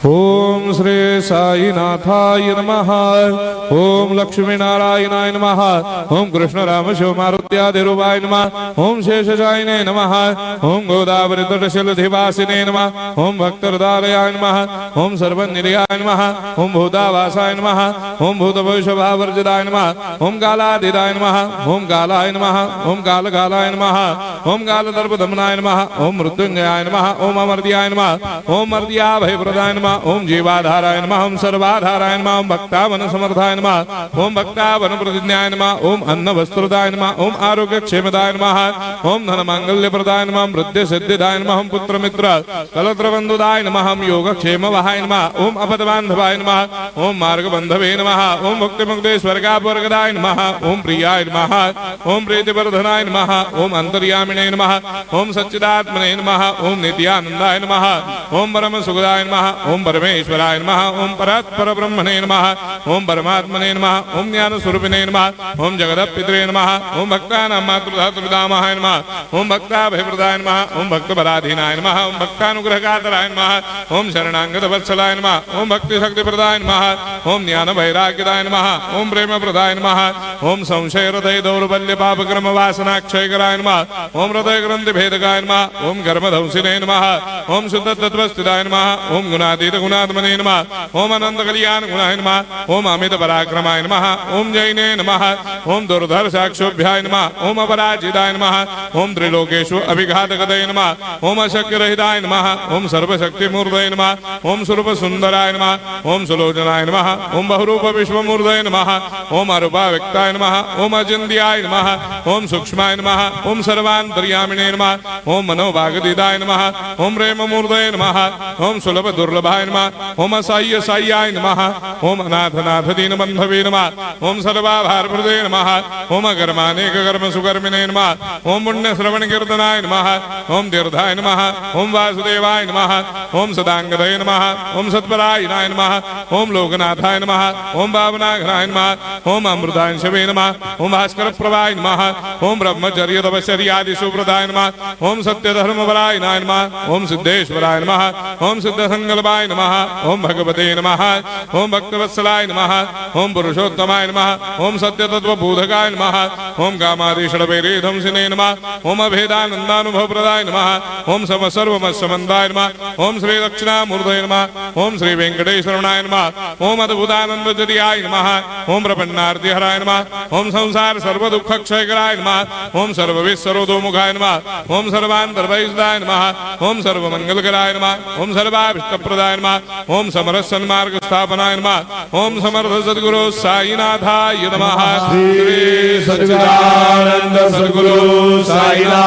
ओम श्री साईनाथाय नमः। ओम लक्ष्मी नारायणाय नमः। ओम कृष्ण राम शिव मारुत्यादिरूपाय नमः। ओम शेषशायिने नमः। ओम गोदावरी तटशिलधिवासिने नमः। ओम भक्तहृदयाय नमः। ओम सर्वनिलयाय नमः। ओम भूतावासाय नमः। ओम भूतभविष्यभावर्जिताय नमः। ओम कालाधीराय नमः। ओम कालाय नमः। ओम कालकालाय नमः। ओम कालदर्पदमनाय नमः। ओम मृत्युंजयाय नमः। ओम अमर्त्याय नमः। ओम मर्त्याभयप्रदाय नमः। ओम जीवाधाराय नमः। ओम सर्वाधाराय नमः। ओम भक्तावन समर्थाय नमः। ओम भक्तावन प्रतिज्ञाय नमः। ओम अन्न वस्त्रदाय नमः। ओम आरोग्य क्षेमदाय नमः। ओम धन मांगल्य प्रदाय नमः। ओम वृद्धि सिद्धिदाय नमः। ओम पुत्र मित्र कलत्र बंधुदाय नमः। ओम योग क्षेम वहाय नमः। ओम अपदबांधवाय नमः। ओम मार्ग बंधवे नमः। ओम मुक्ति मुक्ति स्वर्गापवर्गदाय नमः। ओम प्रियाय नमः। ओम प्रीतिवर्धनाय नमः। ओम अंतर्यामिने नमः। ओम सच्चिदात्मने नमः। ओम नित्यानंदाय नमः। ओम परम सुखदाय नमः। ओम परमेश्वराय नमः। ओम परात्पर ब्रह्मणे नमः। ओम परमात्मने नमः। ओम ज्ञान स्वरूपिणे नमः। ओम जगदपितरे नमः। ओम भक्तानां मातृधातृदामहाय नमः। ओम भक्ताभयप्रदाय नमः। ओम भक्तपराधीनाय नमः। ओम भक्तानुग्रहकातराय नमः। ओम शरणागत वत्सलाय नमः। ओम भक्ति शक्ति प्रदाय नमः। ओम ज्ञान वैराग्यदाय नमः। ओम प्रेम प्रदाय नमः। ओम संशय हृदय दौर्बल्य पाप कर्म वासना क्षयकराय नमः। ओम हृदय ग्रंथि भेदकाय नमः। ओम कर्मधंसिने नमः। ओम शुद्ध तत्वस्थिताय नमः। ओम गुणातीत गुणात्मने नमः। ओम अनंत कल्याण गुणाय नमः। ओम अमित पराक्रमाय नमः। ओम जैने नमः। ओम दुर्धर साक्षोभ्याय नमः। ओम अपराजिताय नमः। ओम त्रिलोकेषु अभिघातगतये नमः। ओम अशक्य रहिताय नमः। ओम सर्वशक्ति मूर्तये नमः। ओम स्वरूप सुंदराय नमः। ओम सुलोचनाय नमः। ओम बहुरूप विश्वमूर्तये नमः। ओम अरूपाव्यक्ताय नमः। ओम अचिन्त्याय नमः। ओम सूक्ष्माय नमः। ओम सर्वान्तर्यामिने नमः। ओम मनोभागदिदाय नमः। ओम प्रेम मूर्तये नमः। ओम सुलभ दुर्लभाय नमः। ओम असाह्य साह्याय नमः। ओम अनाथनाथ दीनबन्धवे नमः। ओम सर्वाभारप्रदे नमः। ओम अकर्मानेक कर्म सुकर्मिणे नमः। ओम पुण्य श्रवण कीर्तनाय नमः। ओम तीर्थाय नमः। ओम वासुदेवाय नमः। ओम सदांगदये नमः। ओम सत्परायणाय नमः। ओम लोकनाथाय नमः। ओम पावनाघनाय नमः। ओम अमृतांशवे नमः। ओम भास्कर प्रभाय नमः। ओम ब्रह्मचर्य तपश्चर्यादि सुप्रदाय नमः। ओम सत्यधर्मपरायणाय नमः। ओम सिद्धेश्वराय नमः। ओम सिद्ध संकल्पाय नमः। ओम भगवते नमः। ओम भक्तवत्सलाय नमः। ओम पुरुषोत्तमाय नमः। ओम सत्यतत्वबोधकाय नमः। ओम कामादिषडवैरेधंसिने नमः। ओम अभेदानन्दानुभवप्रदाय नमः। ओम सर्वमस्समन्दाय नमः। ओम श्री दक्षिणामूर्तये नमः। ओम श्री वेंकटेश्वराय नमः। ओम अद्भुतानन्दजटियाय नमः। ओम प्रपन्नार्तिहराय नमः। ओम संसार सर्वदुःखक्षयकराय नमः। ओम सर्वविश्वरोधोमुखाय नमः। ओम सर्वान्तर्वैसदाय नमः। ओम सर्वमंगलकराय नमः। ओम सर्वाभीष्टप्रदाय नमः। ओम समरस सन्मार्ग स्थापनाय नमः। ओम समर्थ सद्गुरु साईनाथाय नमः। श्री सच्चिदानंद सद्गुरु साईनाथ